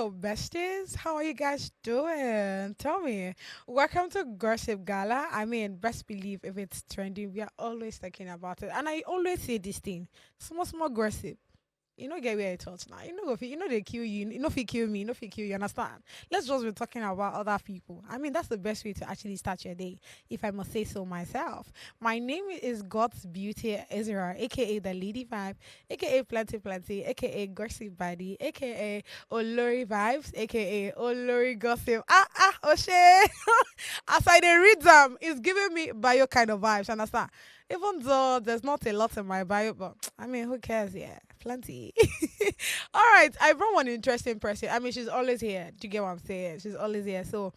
Hello, besties. How are you guys doing? Tell me. Welcome to Gossip Gala. I mean, best believe if it's trending, we are always talking about it. And I always say this thing small, small gossip. You know, get where it thoughts now. They kill you. You know, if you kill me, you know, if you kill you, understand? Let's just be talking about other people. I mean, that's the best way to actually start your day, if I must say so myself. My name is God's Beauty Ezra, aka the Lady Vibe, aka Plenty Plenty, aka Gossip Buddy, aka Olori Vibes, aka Olori Gossip. Oshe. As I dey read them, it's giving me bio kind of vibes, understand? Even though there's not a lot in my bio, but I mean, who cares? Yeah, plenty. All right, I brought one interesting person. I mean, she's always here. Do you get what I'm saying? She's always here. So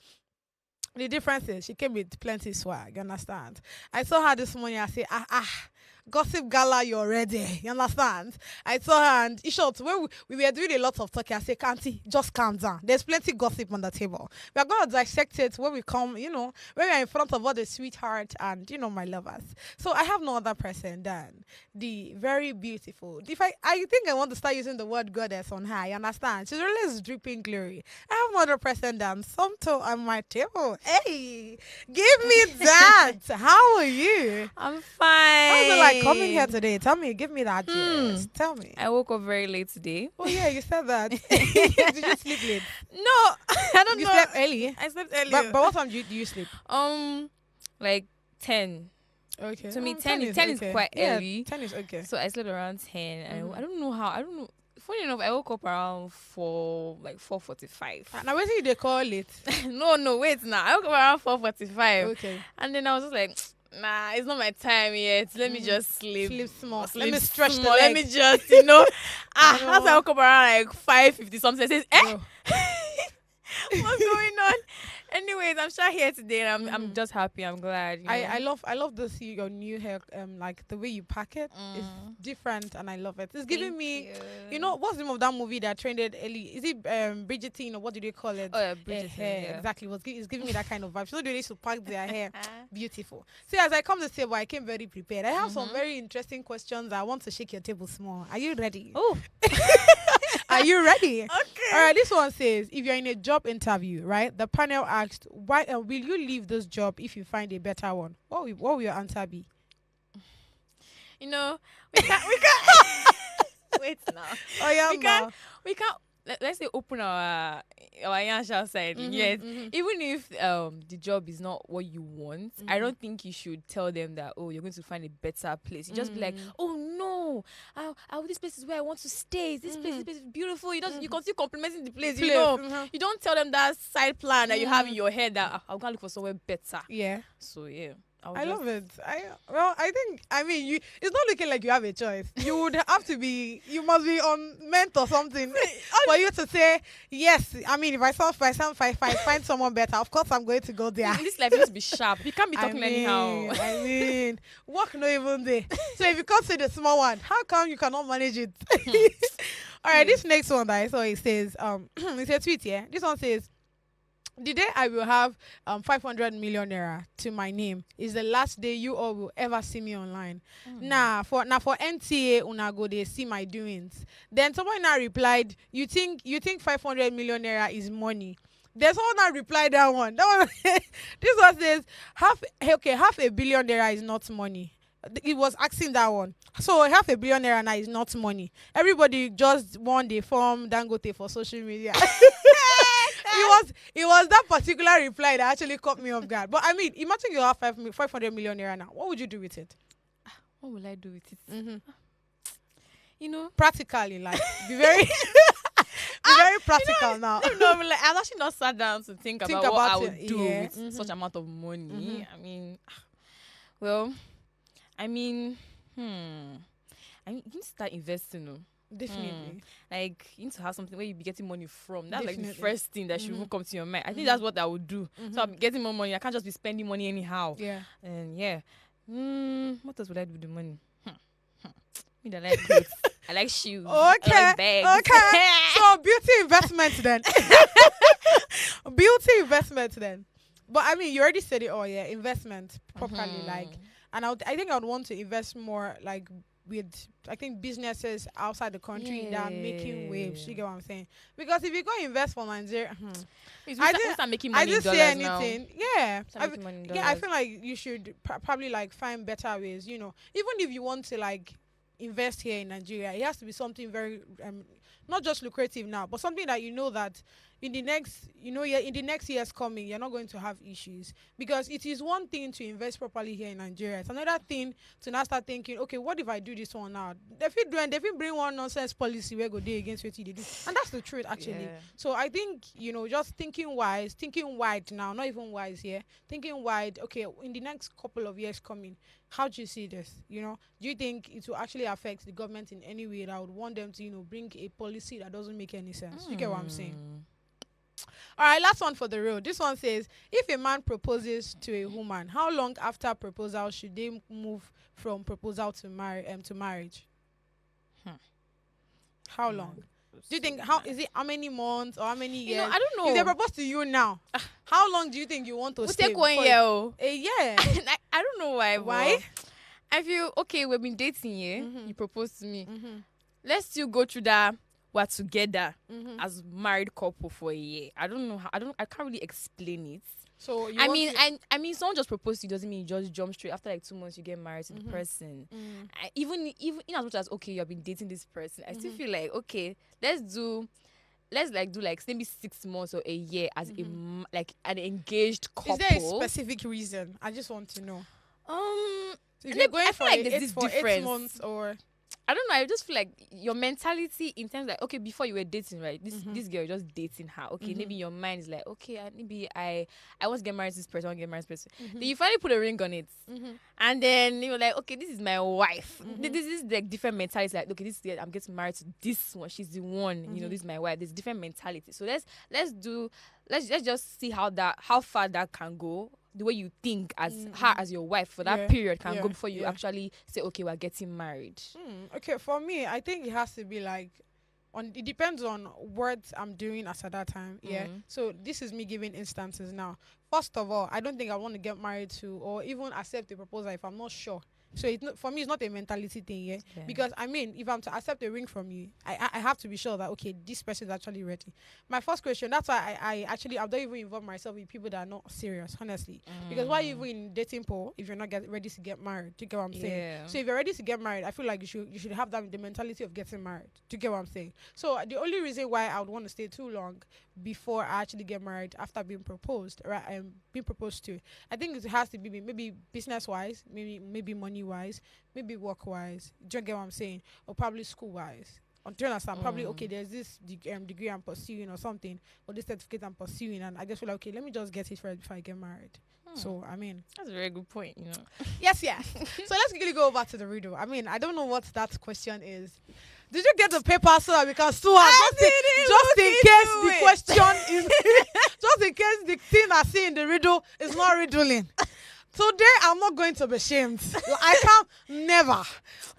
the difference is she came with plenty swag. You understand? I saw her this morning. I say, Gossip Gala, you're ready. You understand? I saw her and in short, when we were doing a lot of talking, I said, Auntie, just calm down. There's plenty gossip on the table. We are going to dissect it when we come, when we're in front of all the sweetheart and, my lovers. So I have no other person than the very beautiful. If I think I want to start using the word goddess on her, you understand? She's really dripping glory. I have no other person than Somto on my table. Hey, give me that. How are you? I'm fine. How's it like coming here today? Tell me, give me that gist. Tell me. I woke up very late today. Oh yeah, you said that. Did you sleep late? No, I don't You know. slept early. I slept early. But what time do you sleep? Like 10. Okay. To me, 10 okay. is quite early. 10 is okay. So I slept around 10. Mhm. I don't know how. I don't know. Funny enough, I woke up around 4:45. Now what did they call it? No, wait now. I woke up around 4:45. Okay. And then I was just like, nah, it's not my time yet. Let me just sleep. Sleep small. Sleep Let me stretch small. the Let leg. me just, as I woke up around like 5:50 something, I says, No. what's going on? Anyways, I'm sure here today and I'm Mhm. just happy. I'm glad. I love to see your new hair, like the way you pack it is different and I love it. It's giving me what's the name of that movie that trended early? Is it Bridgerton or what do they call it? Oh yeah, Bridget. Hair, Yeah. exactly. It's giving me that kind of vibe. So they need to pack their hair beautiful. See, as I come to table, I came very prepared. I have some very interesting questions. I want to shake your table small. Are you ready? Oh, Are you ready? okay. All right. This one says, if you're in a job interview, right? The panel asked, why will you leave this job if you find a better one? What will your answer be? We can't. Wait now. Oh yeah, We can't. Let's say open our financial side. Yes. Even if the job is not what you want, I don't think you should tell them that you're going to find a better place. You just be like, oh no, this place is where I want to stay. This place is beautiful. You continue complimenting the place. You don't tell them that side plan that you have in your head that I'm gonna look for somewhere better. Yeah. So yeah. I love it. It's not looking like you have a choice. You would have to be, you must be on ment or something for you to say, yes. I mean, if I find someone better, of course I'm going to go there. In this life, you have to be sharp. You can't be talking anyhow. Work not even there. So if you can't say the small one, how come you cannot manage it? All right, this next one that I saw, it says, it's a tweet, yeah? This one says, the day I will have 500 million naira to my name is the last day you all will ever see me online. For NTA una go they see my doings. Then someone now replied, you think 500 million naira is money? There's someone that replied that one. This one says half a billion naira is not money. It was asking that one. So half a billion naira now is not money. Everybody just won the form Dangote for social media. It was that particular reply that actually caught me off guard. But I mean, imagine you have 500 million naira now. What would you do with it? What will I do with it? Practically, like be very, be very practical now. No, like I've actually not sat down to think about what I would do yeah. with such amount of money. I mean, well, I mean, you need to start investing. No? Definitely. Like you need to have something where you be getting money from. That's like Definitely. the first thing that should even come to your mind. I think that's what I would do. So I'm getting more money. I can't just be spending money anyhow. Yeah. And yeah. What else would I do with the money? Me that like clothes. I like shoes. Okay. I like bags. Okay. So beauty investment then. Beauty investment then. But I mean, you already said it all. Yeah, investment properly. Like, and I think I would want to invest more like I think businesses outside the country that are making waves. You Yeah. get what I'm saying? Because if you go invest for Nigeria, Please, I we didn't start making I money in didn't say dollars now. anything. Yeah, Start making money in yeah. I dollars. feel like you should probably like find better ways. Even if you want to like invest here in Nigeria, it has to be something very not just lucrative now, but something that you know that in the next in the next years coming, you're not going to have issues. Because it is one thing to invest properly here in Nigeria. It's another thing to now start thinking, okay, what if I do this one now? They fit bring one nonsense policy where go day against what they do, and that's the truth actually. Yeah. So I think just thinking wise, thinking wide now, not even wise here, thinking wide. Okay, in the next couple of years coming, how do you see this? Do you think it will actually affect the government in any way that would want them to bring a policy that doesn't make any sense? You get what I'm saying? All right, last one for the road. This one says, if a man proposes to a woman, how long after proposal should they move from proposal to marriage? Hmm. How long? Do you think how many months or how many years? I don't know. If they propose to you now, how long do you think you want to We'll stay? take 1 year. Oh. A year. I don't know why. Why? But I feel okay. We've been dating, yeah. Mhm. You proposed to me. Mm-hmm. Let's still go through that. We're together Mm-hmm. as married couple for a year. I don't know. I can't really explain it. So you I want mean, to- I mean, someone just proposed to you doesn't mean you just jump straight after like 2 months you get married to the person. Even in as much as okay, you have been dating this person, I still feel like okay, let's do like maybe 6 months or a year as like an engaged couple. Is there a specific reason? I just want to know. So if and you're then going I for feel like there's this for 8 difference. months or I don't know. I just feel like your mentality in terms like okay, before you were dating, right? This girl, you're just dating her. Okay, maybe your mind is like okay, maybe I want to get married to this person. I want to get married to this person. Then you finally put a ring on it, and then you're like, okay, this is my wife. This is like different mentality. Like okay, I'm getting married to this one. She's the one. This is my wife. There's different mentality. So let's just see how far that can go. The way you think as her as your wife for that period can go before you actually say okay, we're getting married. Okay, for me, I think it has to be like it depends on what I'm doing as at that time. Yeah. So this is me giving instances now. First of all, I don't think I want to get married to or even accept a proposal if I'm not sure. So for me, it's not a mentality thing, yeah? Because I mean, if I'm to accept a ring from you, I have to be sure that okay, this person is actually ready. My first question, that's why I don't even involve myself with people that are not serious, honestly. Because why are you even in dating pool if you're not ready to get married? Do you get what I'm saying? Yeah. So if you're ready to get married, I feel like you should have the mentality of getting married. Do you get what I'm saying? So the only reason why I would want to stay too long before I actually get married after being proposed, right? Being proposed to, I think it has to be maybe business wise, maybe money wise, maybe work wise. Do you get what I'm saying? Or probably school wise. Do you understand? Probably okay. There's this degree I'm pursuing or something, or this certificate I'm pursuing, and I just feel like okay, let me just get it first before I get married. So I mean, That's a very good point. yes. So let's quickly go over to the riddle. I mean, I don't know what that question is. Did you get the paper so that we can sue her? Just in case the question is, just in case the thing I see in the riddle is not riddling. Today I'm not going to be shamed. I can't never.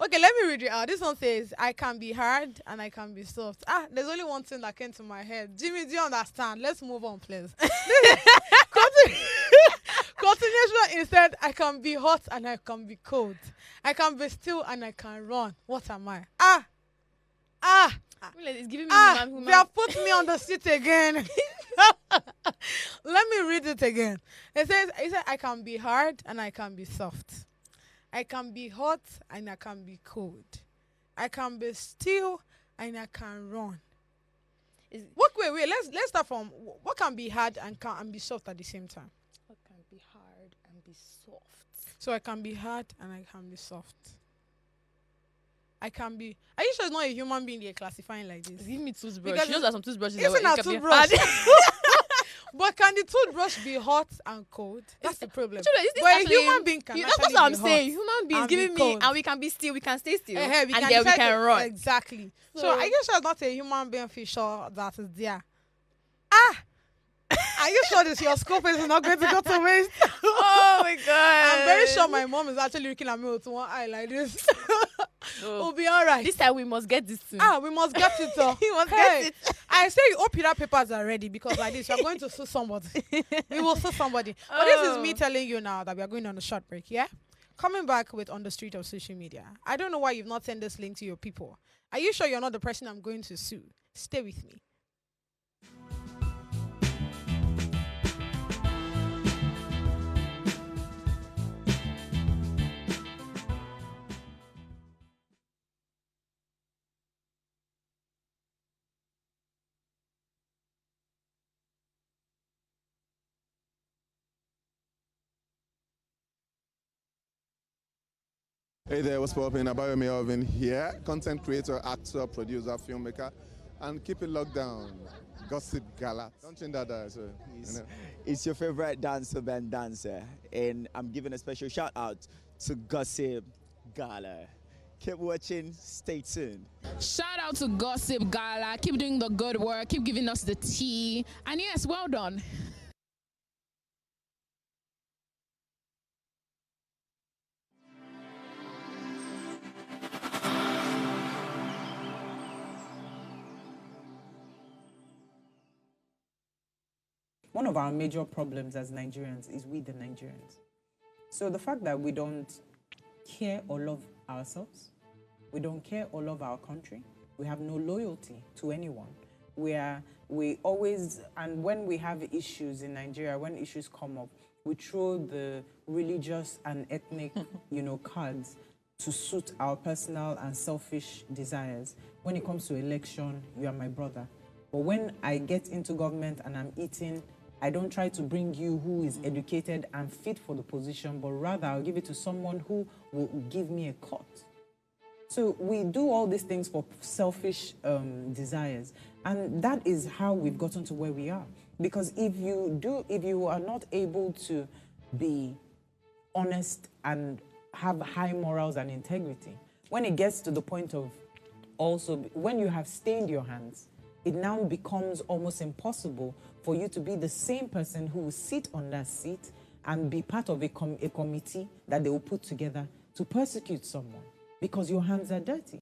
Okay, let me read it out. This one says, I can be hard and I can be soft. There's only one thing that came to my head. Jimmy, do you understand? Let's move on, please. Continuation instead, I can be hot and I can be cold. I can be still and I can run. What am I? It's giving me They have put me on the seat again. Let me read it again. It says, I can be hard and I can be soft. I can be hot and I can be cold. I can be still and I can run. Wait. Let's start from what can be hard and can be soft at the same time. What can be hard and be soft? So I can be hard and I can be soft. I can be. Are you sure it's not a human being they're classifying like this? Give me toothbrush. Because You know there's some toothbrushes Isn't that a can be toothbrush? hard. But can the toothbrush be hot and cold? That's the problem. This But a actually- human being can That's actually what I'm be hot saying. Human beings and be giving me, cold. and we can be still, we can stay still, We and can then we decide can to- run. Exactly. So So- I guess it's not a human being feature that is there. Are you sure this your scope is not going to go to waste? Oh my god! I'm very sure my mom is actually looking at me with one eye like this. No. We'll be all right. This time we must get this thing. We must get it. We must Hey, get it. I say you hope your papers are ready because like this, you're going to sue somebody. We will sue somebody. But this is me telling you now that we are going on a short break, yeah? coming back with on the street of social media. I don't know why you've not sent this link to your people. Are you sure you're not the person I'm going to sue? Stay with me. Hey there, what's poppin'? Abayomi Alvin here, content creator, actor, producer, filmmaker, and keep it locked down. Gossip Gala. Don't change that, so, you know. It's your favorite dancer, band dancer, and I'm giving a special shout out to Gossip Gala. Keep watching, stay tuned. Shout out to Gossip Gala. Keep doing the good work. Keep giving us the tea. And yes, well done. One of our major problems as Nigerians is we, the Nigerians. So the fact that we don't care or love ourselves, we don't care or love our country, we have no loyalty to anyone. We always, and when we have issues in Nigeria, when issues come up, we throw the religious and ethnic, cards to suit our personal and selfish desires. When it comes to election, you are my brother. But when I get into government and I'm eating, I don't try to bring you who is educated and fit for the position, but rather I'll give it to someone who will give me a cut. So we do all these things for selfish desires. And that is how we've gotten to where we are. Because if you are not able to be honest and have high morals and integrity, when it gets to the point of also, when you have stained your hands, it now becomes almost impossible for you to be the same person who will sit on that seat and be part of a committee that they will put together to persecute someone because your hands are dirty.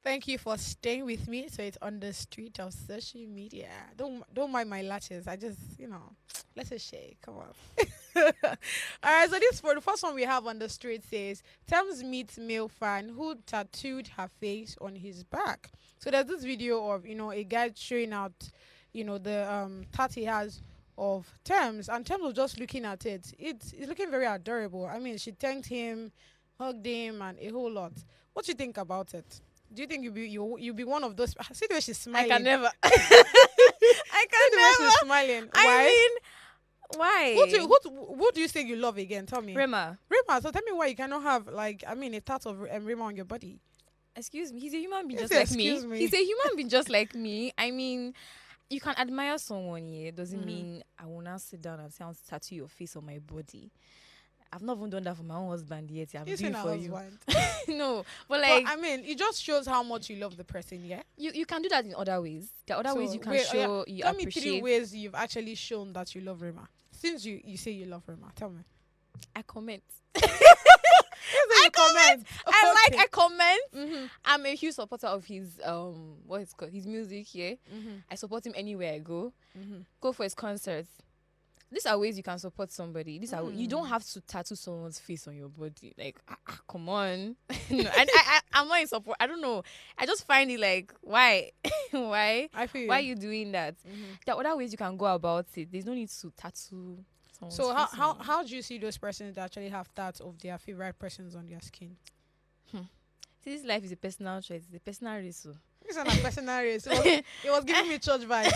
Thank you for staying with me. So it's on the street of social media. Don't mind my lashes. I just let's just shake. Come on. All right. So this for the first one we have on the street says Tems meets male fan who tattooed her face on his back. So there's this video of a guy showing out the tat he has of Tems, and Tems was just looking at it. It's looking very adorable. I mean, she thanked him, hugged him, and a whole lot. What do you think about it? Do you think you'll be one of those? See the way she's smiling. I can never. I See can the way never. she's smiling. Why? I mean, why? Who do you say you love again? Tell me. Rema. So tell me why you cannot have a tat of Rema on your body. Excuse me. He's a human being Yes, just like excuse me. me. He's a human being just like me. I mean, you can admire someone, yeah. Doesn't mean I will now sit down and say I want to tattoo your face on my body. I've not even done that for my own husband yet. I'm You doing it for you. husband. No, but like, I mean, it just shows how much you love the person, yeah? you can do that in other ways. There are other ways you can wait, show you tell me 3 appreciate. ways you've actually shown that you love Rema. Since you say you love Rema, tell me. I comment. I comment. Okay. I comment. Mm-hmm. I'm a huge supporter of his what it's called, his music. Yeah, Mm-hmm. I support him anywhere I go. Mm-hmm. Go for his concerts. These are ways you can support somebody. These are you don't have to tattoo someone's face on your body. Like, come on. No, and I'm not in support. I don't know. I just find it like, why, why, I feel why are you. you doing that? Mm-hmm. There are other ways you can go about it. There's no need to tattoo someone's So face on you. how do you see those persons that actually have tats of their favorite persons on their skin? See, this life is a personal choice. It's a personal risk. So. It's not a personal race. It was giving me church vibes.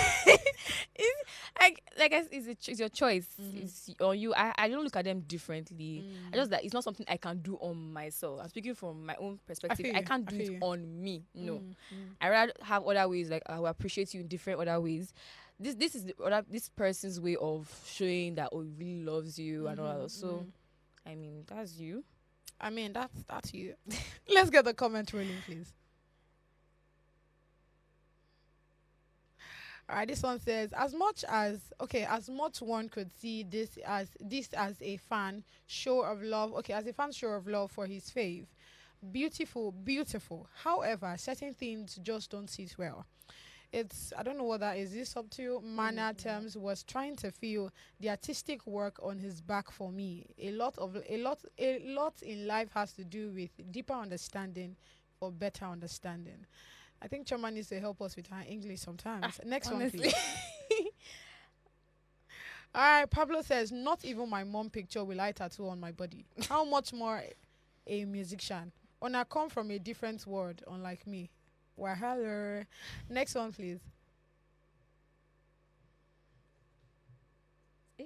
It's your choice. Mhm. It's on you. I don't look at them differently. I just that it's not something I can do on myself. I'm speaking from my own perspective. feel I you. can't I do feel it you. on me. No. Mm. I rather have other ways. Like I will appreciate you in different other ways. This is this person's way of showing that he really loves you and all that. So I mean that's you. I mean, that's you. Let's get the comment rolling, please. All right, this one says, as much one could see this as a fan show of love. Okay, as a fan show of love for his fave. Beautiful, beautiful. However, certain things just don't sit well. It's I don't know what that is. This subtle manner terms was trying to feel the artistic work on his back for me. A lot in life has to do with deeper understanding for better understanding. I think Choma needs to help us with her English sometimes. Next one, Honestly. please. All right, Pablo says, not even my mom picture will I tattoo on my body. How much more a musician? On I come from a different world, unlike me. Wahala. Next one, please. Eh?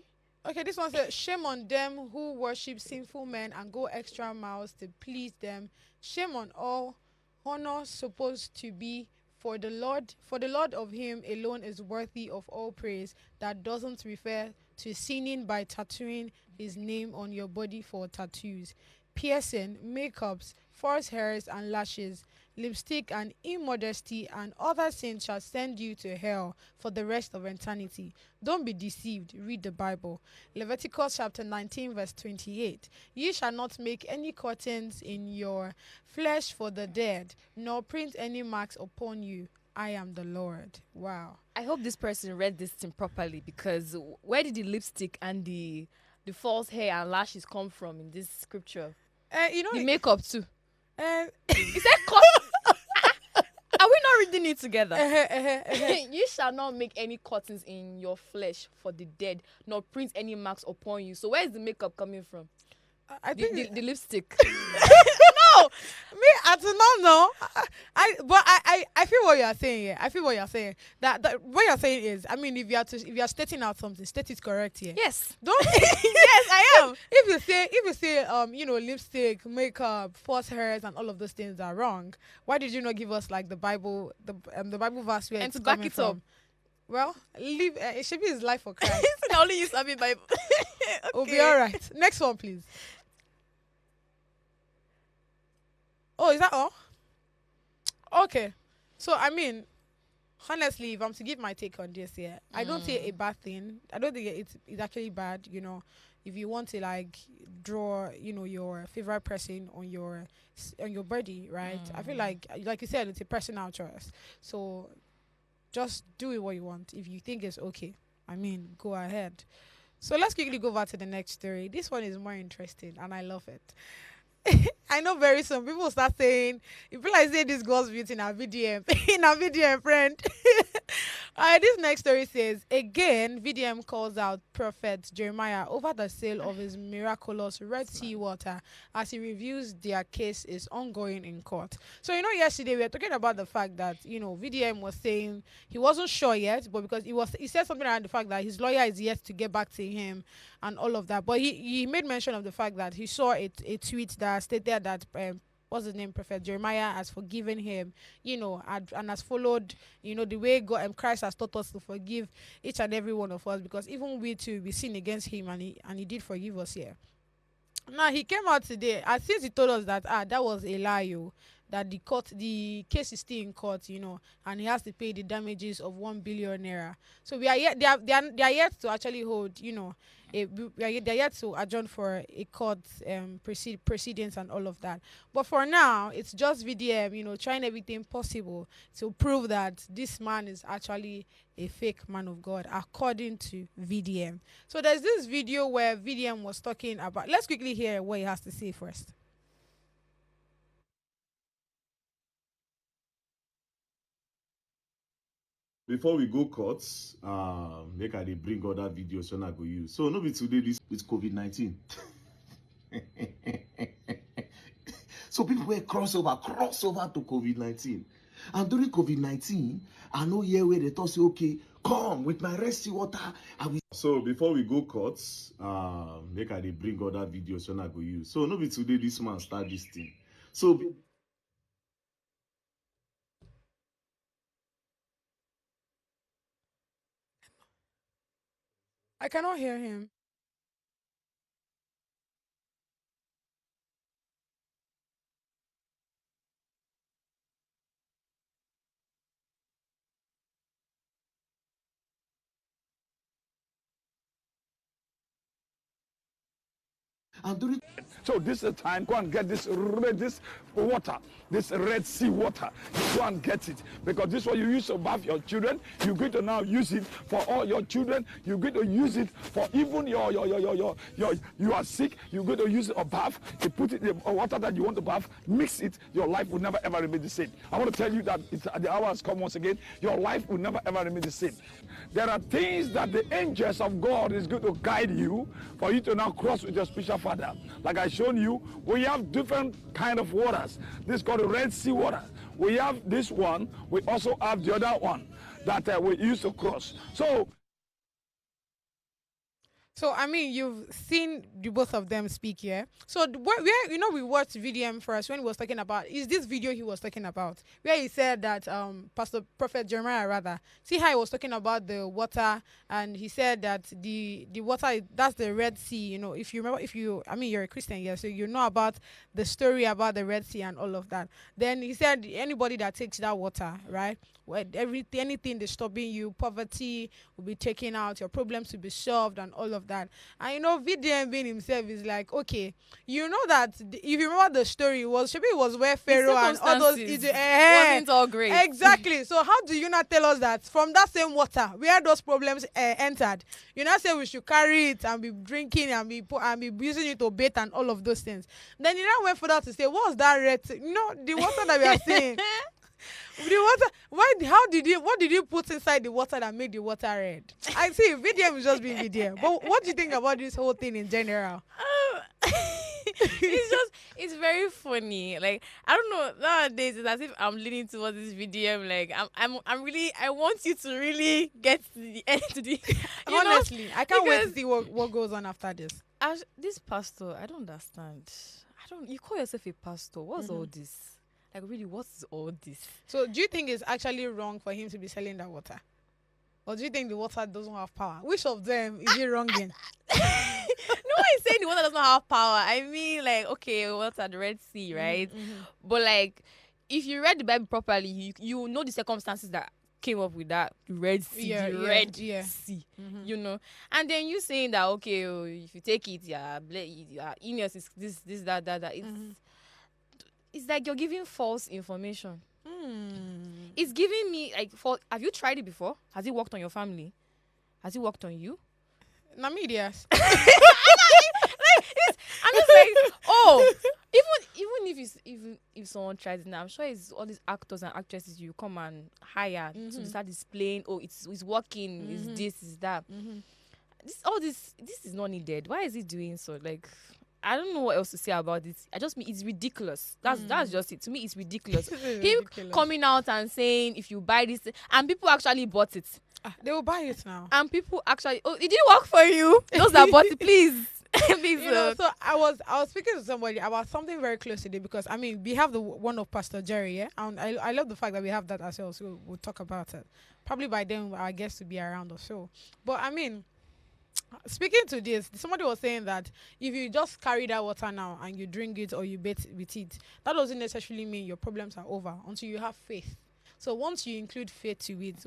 Okay, this one says, shame on them who worship sinful men and go extra miles to please them. Shame on all. Honor supposed to be for the Lord. For the Lord of him alone is worthy of all praise. That doesn't refer to sinning by tattooing his name on your body for tattoos. Piercing, makeups, false hairs and lashes, lipstick and immodesty and other sins shall send you to hell for the rest of eternity. Don't be deceived. Read the Bible. Leviticus chapter 19, verse 28. Ye shall not make any curtains in your flesh for the dead, nor print any marks upon you. I am the Lord. Wow. I hope this person read this thing properly, because where did the lipstick and the false hair and lashes come from in this scripture? You know, The makeup too. uh, He said, are we not reading it together? You shall not make any cuttings in your flesh for the dead, nor print any marks upon you. So where is the makeup coming from? I The, think the lipstick. no, me I do not know. I feel what you are saying here. I feel what you are saying. That what you are saying is, I mean, if you are stating out something, state it correct here. Yes. Don't Yes, I am. if you say lipstick, makeup, false hairs, and all of those things are wrong, why did you not give us like the Bible verse where And it's to back coming it from? up. Well, leave it should be his life for Christ. I only use Bible. Okay. We'll be all right. Next one, please. Oh, is that all? Okay. So I mean, honestly, if I'm to give my take on this, yeah, I don't see it a bad thing. I don't think it's actually bad. If you want to like draw, your favorite person on your body, right? I feel like you said, it's a personal choice. So just do it what you want. If you think it's okay, I mean, go ahead. So let's quickly go back to the next story. This one is more interesting, and I love it. I know very soon people will start saying, if people like say this girl's beauty in our VDM, in our VDM friend. This next story says, again, VDM calls out Prophet Jeremiah over the sale of his miraculous Red Sea water as he reviews their case is ongoing in court. So, yesterday we were talking about the fact that, VDM was saying he wasn't sure yet, but because he said something around the fact that his lawyer is yet to get back to him and all of that. But he made mention of the fact that he saw a tweet that stated that what's his name, Prophet Jeremiah has forgiven him, and has followed, the way God and Christ has taught us to forgive each and every one of us, because even we too we sin against him, and he did forgive us here. Now he came out today, and since he told us that that was a lie, that the case is still in court, and he has to pay the damages of 1 billion naira. So we are yet they are yet to actually hold, they're yet to adjourn for a court proceedings and all of that. But for now, it's just VDM, trying everything possible to prove that this man is actually a fake man of God, according to VDM. So there's this video where VDM was talking about. Let's quickly hear what he has to say first. Before we go courts, make I dey bring other videos when I go use. So no be today this with COVID-19. So people were crossover to COVID-19. And during COVID-19, I know here where they thought say, okay, come with my rescue water. So before we go courts, make I dey bring other videos when I go use. So no be today this man start this thing. So I cannot hear him. And during So this is the time, go and get this water, this Red Sea water. Go and get it. Because this is what you use to bath your children. You're going to now use it for all your children. You're going to use it for even you are sick. You're going to use it a bath. You put it in the water that you want to bath, mix it. Your life will never ever remain the same. I want to tell you that the hour has come once again. Your life will never ever remain the same. There are things that the angels of God is going to guide you for you to now cross with your spiritual father. Like I shown you, we have different kind of waters. This is called the Red Sea water. We have this one. We also have the other one that we use to cross. So I mean, you've seen the both of them speak here. So where we watched VDM first when he was talking about, is this video he was talking about where he said that Prophet Jeremiah rather, see how he was talking about the water, and he said that the water, that's the Red Sea. If you remember, you're a Christian, yeah, so you know about the story about the Red Sea and all of that. Then he said anybody that takes that water, right, anything that's stopping you, poverty will be taken out, your problems will be solved, and all of that. And VDM being himself is like, okay, that if you remember the story, it was where Pharaoh and all those wasn't all great. Exactly. So how do you not tell us that from that same water where those problems entered, you not say we should carry it and be drinking and be using it to bathe and all of those things? Then he now went further to say, what's that red? The water that we are seeing. The water. What did you put inside the water that made the water red? I see VDM is just being VDM. But what do you think about this whole thing in general? It's very funny. Like, I don't know, nowadays it's as if I'm leaning towards this VDM. Like, I'm really, I want you to really get to the end to the honestly, I can't wait to see what goes on after this. This pastor, I don't understand. You call yourself a pastor. What's all this? Like, really, what's all this? So do you think it's actually wrong for him to be selling that water? Or do you think the water doesn't have power? Which of them is he wrong in? No one is saying the water doesn't have power. I mean, like, okay, water, the Red Sea, right? But, like, if you read the Bible properly, you know the circumstances that came up with that Red Sea, Red Sea, And then you saying that, okay, if you take it, Ineos is this, that. It's like you're giving false information. It's giving me like have you tried it before? Has it worked on your family? Has it worked on you? Namedias. I'm just like, even if someone tries it now, I'm sure it's all these actors and actresses you come and hire to start displaying. Oh, it's working. It's this, is that. This is not needed. Why is he doing so? Like, I don't know what else to say about it. I just mean it's ridiculous. That's just it. To me, it's ridiculous. Him coming out and saying if you buy this, and people actually bought it. They will buy it now. And people actually, it didn't work for you. Those that bought it, please. Please. So I was speaking to somebody about something very close today because we have the one of Pastor Jerry, yeah, and I love the fact that we have that as well. So we'll talk about it. Probably by then our guests will be around or so. But speaking to this, somebody was saying that if you just carry that water now and you drink it or you bathe with it, that doesn't necessarily mean your problems are over until you have faith. So once you include faith to it,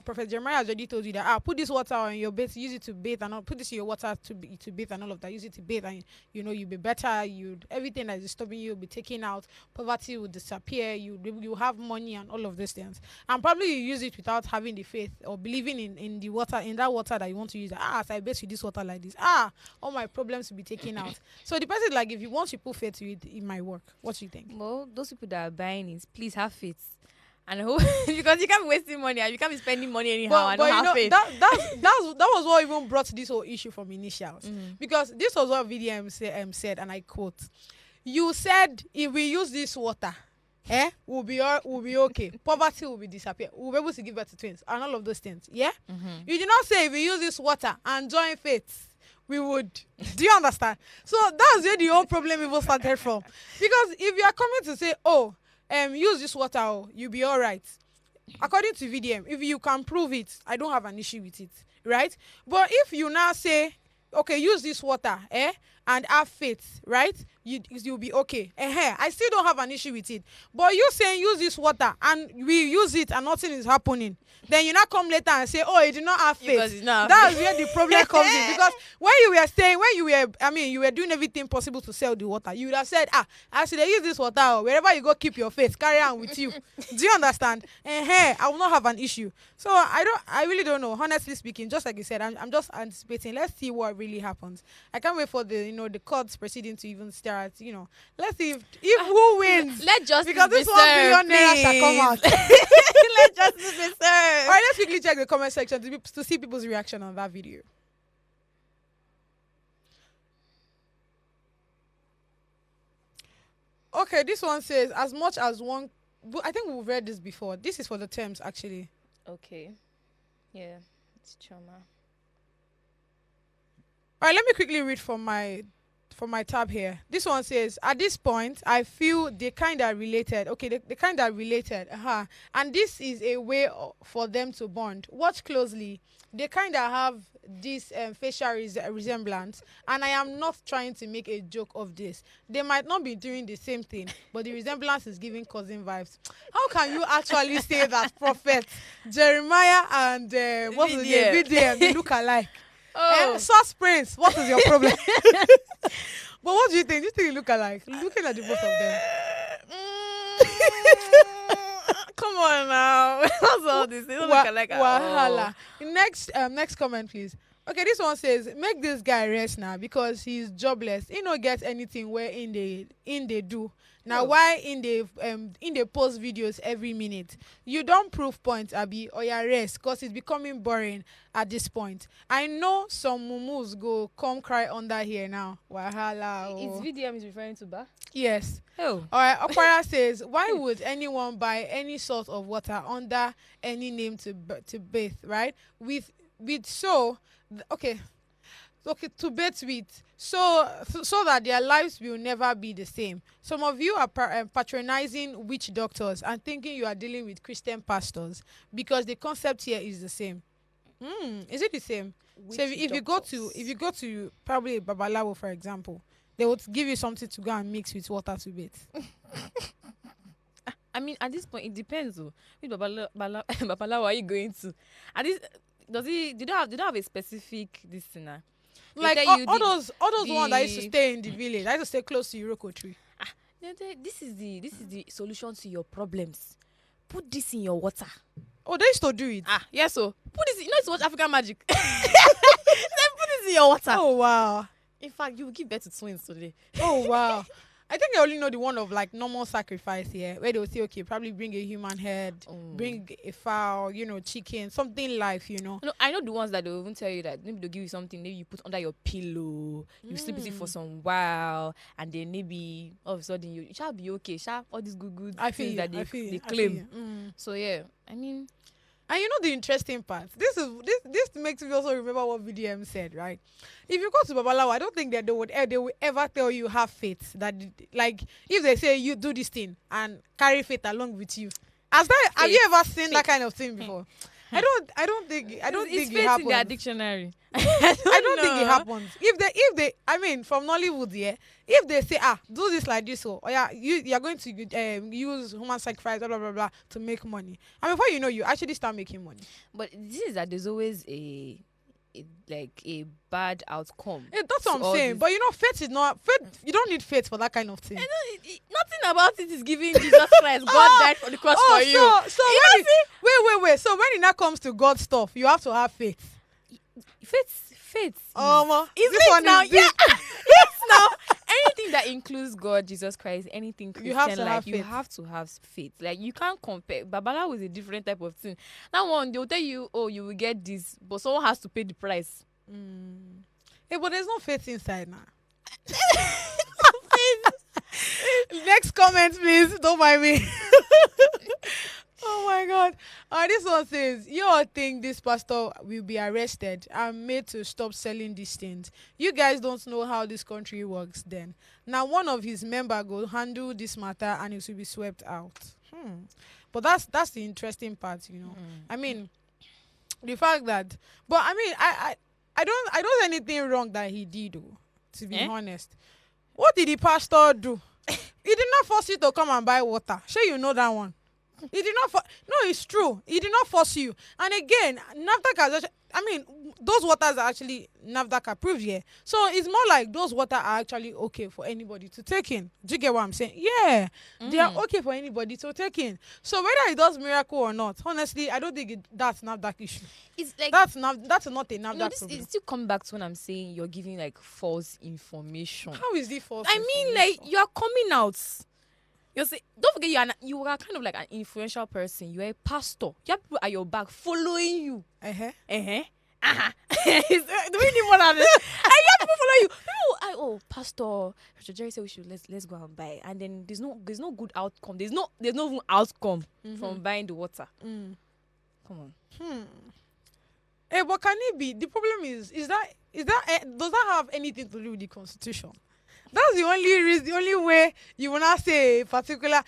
Prophet Jeremiah has already told you that put this water on your bed, use it to bathe, and put this in your water to bathe and all of that. Use it to bathe, and you'll be better. Everything that is stopping you will be taken out. Poverty will disappear. You have money and all of these things. And probably you use it without having the faith or believing in the water, in that water that you want to use. As I bathe with this water like this, all my problems will be taken out. So the person, like, if you want to put faith to it, it might work. What do you think? Well, those people that are buying it, please have faith. And because you can't be wasting money and you can't be spending money anyhow and not have faith. That was what even brought this whole issue from initials. Because this was what VDM said, and I quote, "You said if we use this water, we'll be okay. Poverty will be disappear. We'll be able to give birth to twins and all of those things. Yeah? You did not say if we use this water and join faith, we would." Do you understand? So that's where the whole problem even started from. Because if you are coming to say, use this water, you'll be all right. According to VDM, if you can prove it, I don't have an issue with it, right? But if you now say, okay, use this water, and have faith, right? You'll be okay. I still don't have an issue with it. But you saying use this water and we use it and nothing is happening. Then you not come later and say, oh, you did not have faith. That's where the problem comes in. Because when you were doing everything possible to sell the water, you would have said, as they use this water, wherever you go, keep your faith, carry on with you. Do you understand? I will not have an issue. So I really don't know. Honestly speaking, just like you said, I'm just anticipating. Let's see what really happens. I can't wait for the courts proceeding to even start. Let's see if who wins. Let justice because this be 1 served, billion naira shall come out. Let justice be served. All right, let's quickly check the comment section to see people's reaction on that video. Okay, this one says, as much as one... I think we've read this before. This is for the Tems, actually. Okay. Yeah, it's trauma. All right, let me quickly read from my tab here. This one says, at this point, I feel they kind of related. Okay, they kind of related. And this is a way for them to bond. Watch closely. They kind of have this facial resemblance. And I am not trying to make a joke of this. They might not be doing the same thing, but the resemblance is giving cousin vibes. How can you actually say that Prophet Jeremiah and what's the name? VDM, they look alike? Source Prince, what is your problem? But what do you think? Do you think they look alike? Looking at the both of them. Come on now. What's all this? They don't look alike at all. Next comment, please. Okay, this one says, make this guy rest now because he's jobless. He no get anything where in they do. Now why in they post videos every minute? You don't prove points, Abi, or your rest, because it's becoming boring at this point. I know some mumus go come cry under here now. Wahala. Is VDM is referring to Ba? Yes. Oh. All right. Okwara says, why would anyone buy any sort of water under any name to bathe, right? To bathe with, so that their lives will never be the same. Some of you are patronizing witch doctors and thinking you are dealing with Christian pastors because the concept here is the same. Is it the same? So if you go to probably Babalawo, for example, they would give you something to go and mix with water to bathe. I mean, at this point, it depends. Which Babalawo are you going to? At this, do they have a specific listener? Like all those ones that used to stay in the village. I used to stay close to Iroko tree. This is the solution to your problems. Put this in your water. Oh, they used to do it. Yes. So put this. You know it's what African magic. Then put this in your water. Oh wow. In fact, you will give birth to twins today. Oh wow. I think I only know the one of like normal sacrifice here, where they will say, okay, probably bring a human head, bring a fowl, chicken, something live, No, I know the ones that they'll even tell you that maybe they'll give you something, maybe you put under your pillow, you sleep with it for some while, and then maybe all of a sudden you shall be okay, all these good things that they claim. So yeah, I mean. And the interesting part. This makes me also remember what VDM said, right? If you go to Babalawo, I don't think that they will ever tell you have faith. That like if they say you do this thing and carry faith along with you. Have you ever seen that kind of thing before? I don't think it happens. In their dictionary. I don't think it happens. If they I mean from Nollywood, if they say do this like this, you're going to use human sacrifice blah blah blah to make money, and before you know, you actually start making money. But this is that there's always a bad outcome. That's what I'm saying. But faith is not faith. You don't need faith for that kind of thing. Nothing about it is giving Jesus Christ. God died for the cross for you. So wait. So when it now comes to God stuff, you have to have faith. Faith. Is this one now? Is yes, now. Anything that includes God, Jesus Christ, anything Christian, you have to have faith. Like you can't compare. Babala was a different type of thing. That one they'll tell you, you will get this, but someone has to pay the price. Hey, but there's no faith inside now. Next comment, please. Don't mind me. Oh my God. This one says, you all think this pastor will be arrested and made to stop selling these things. You guys don't know how this country works then. Now one of his members will handle this matter and it will be swept out. But that's the interesting part, I mean, the fact that, but I mean, I don't see anything wrong that he did. to be honest. What did the pastor do? He did not force you to come and buy water. Sure, you know that one. He did not. No, it's true. He did not force you. And again, NAFDAC has. I mean, those waters are actually NAFDAC approved here. So it's more like those water are actually okay for anybody to take in. Do you get what I'm saying? Yeah, they are okay for anybody to take in. So whether it does miracle or not, honestly, I don't think that's NAFDAC issue. It's like That's not a NAFDAC no, this problem. is still come back to when I'm saying you're giving like false information. How is it false? I mean, like information? you are coming out. You say, don't forget you are kind of like an influential person. You are a pastor. You have people at your back following you. Do we need more than this? And you have people follow you. No, Pastor Jerry said we should let's go and buy. And then there's no good outcome. There's no even outcome from buying the water. Come on. Hey, but can it be? The problem is that does that have anything to do with the Constitution? That's the only reason, the only way you will not say a particular.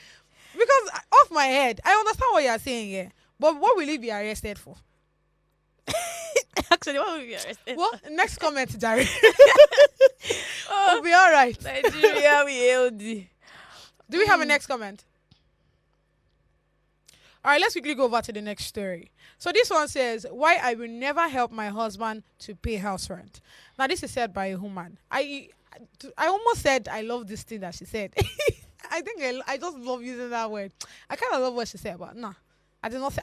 Because off my head, I understand what you are saying here, but what will he be arrested for? Actually, what will be arrested? Well, next comment, Jerry. We'll be all right. Nigeria, we LD. Do we have a next comment? All right, let's quickly go over to the next story. So this one says, why I will never help my husband to pay house rent. Now, this is said by a woman. I almost said I love this thing that she said. I think I just love using that word. I kind of love what she said, but nah, I did not say.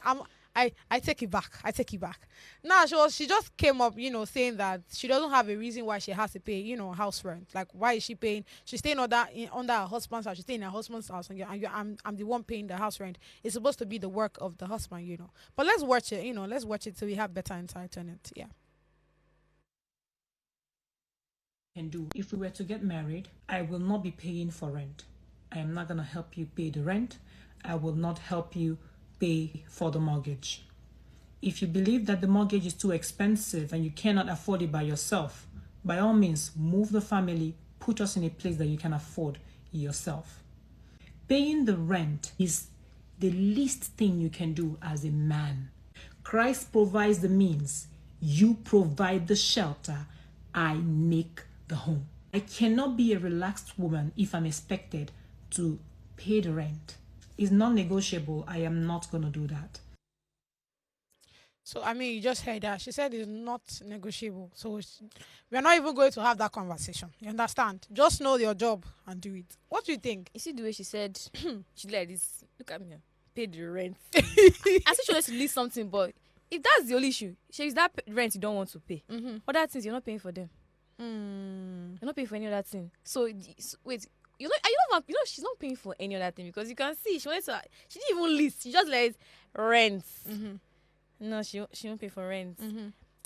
I take it back. I take it back. Nah, she just came up, saying that she doesn't have a reason why she has to pay, house rent. Like, why is she paying? She's staying under her husband's house. She's staying in her husband's house, and I'm the one paying the house rent. It's supposed to be the work of the husband, But let's watch it. Let's watch it so we have better insight on it. Yeah. Can do. If we were to get married, I will not be paying for rent. I am not going to help you pay the rent. I will not help you pay for the mortgage. If you believe that the mortgage is too expensive and you cannot afford it by yourself, by all means, move the family, put us in a place that you can afford yourself. Paying the rent is the least thing you can do as a man. Christ provides the means. You provide the shelter. I make the home. I cannot be a relaxed woman if I'm expected to pay the rent. It's non-negotiable. I am not going to do that. So, I mean, you just heard that. She said it's not negotiable. So, we're not even going to have that conversation. You understand? Just know your job and do it. What do you think? You see the way she said, she like this, look at me, pay the rent. I said she wants to leave something, but if that's the only issue, is that rent you don't want to pay. Other things, you're not paying for them. You're not paying for any other thing. So wait, she's not paying for any other thing because you can see she didn't even list. She just like rent. No, she won't pay for rent.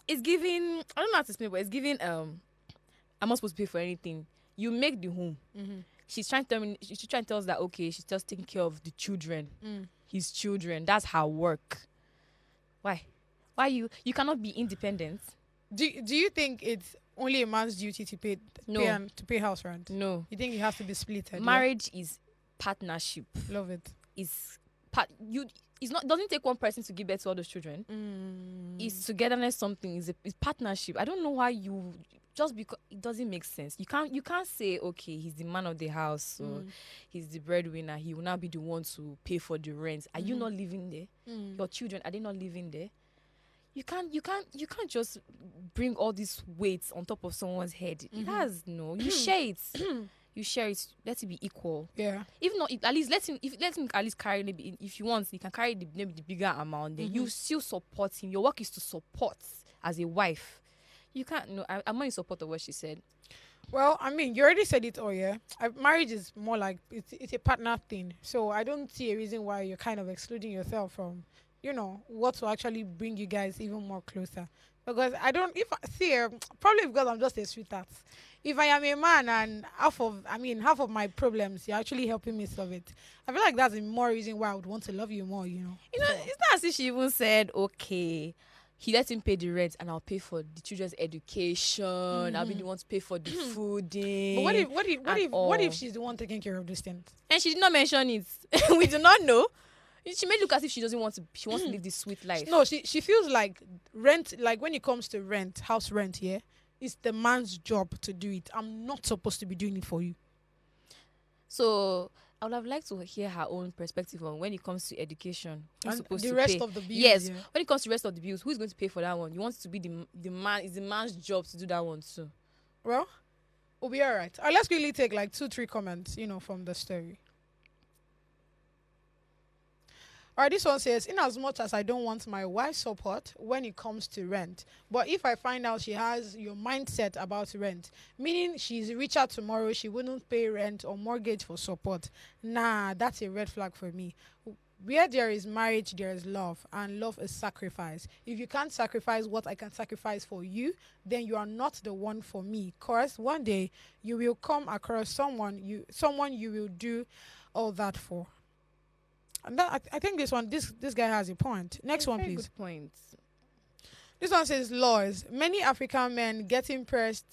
It's giving. I don't know how to explain, but it's giving. I'm not supposed to pay for anything. You make the home. She's trying to tell us that okay, she's just taking care of the children, his children. That's her work. Why you cannot be independent? Do you think it's only a man's duty to pay house rent? No. You think it has to be split? Marriage is partnership. Love it. It's doesn't take one person to give birth to all those children. It's togetherness. Something it's partnership. I don't know why you just because it doesn't make sense. You can't say okay, he's the man of the house, so he's the breadwinner. He will now be the one to pay for the rent. Are you not living there? Your children, are they not living there? You can't just bring all these weights on top of someone's head. It has no. You share it. You share it. Let it be equal. Yeah. If not, at least let him at least carry maybe if you want, you can carry maybe the bigger amount. Then you still support him. Your work is to support as a wife. You can't. No, I'm not in support of what she said. Well, I mean, you already said it all, yeah. Marriage is more like it's a partner thing. So I don't see a reason why you're kind of excluding yourself from, what will actually bring you guys even more closer. Because probably because I'm just a sweetheart. If I am a man and half of my problems, you're actually helping me solve it. I feel like that's a more reason why I would want to love you more, It's not as if she even said, okay, he let him pay the rent and I'll pay for the children's education. I'll be the one to pay for the fooding. But what if she's the one taking care of these things? And she did not mention it. We do not know. She may look as if she doesn't want to. She wants to live this sweet life. No, she feels like rent. Like when it comes to house rent, yeah, it's the man's job to do it. I'm not supposed to be doing it for you. So I would have liked to hear her own perspective on when it comes to education. Who's And supposed the to rest pay? of the bills. Yes. Yeah. When it comes to the rest of the bills, who's going to pay for that one? You want it to be the man. It's the man's job to do that one too. Well, we'll be all right. Let's really take like 2-3 comments, from the story. All right, this one says, in as much as I don't want my wife's support when it comes to rent, but if I find out she has your mindset about rent, meaning she's richer tomorrow, she wouldn't pay rent or mortgage for support, nah, that's a red flag for me. Where there is marriage, there is love, and love is sacrifice. If you can't sacrifice what I can sacrifice for you, then you are not the one for me. Cause one day you will come across someone you will do all that for. And that, I think this guy has a point. Next one, Very please. good point. This one says laws. Many African men get impressed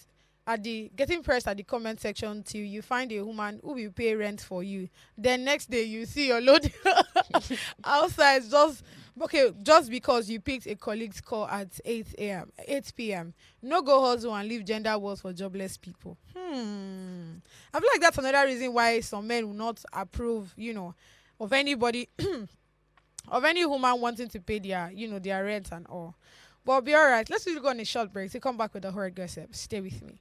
at the comment section till you find a woman who will pay rent for you. Then next day you see your load outside just because you picked a colleague's call at 8 p.m. No go hustle and leave gender wars for jobless people. I feel like that's another reason why some men will not approve, of anybody of any woman wanting to pay their rent and all. But I'll be all right. Let's really go on a short break to come back with the horror gossip. Stay with me.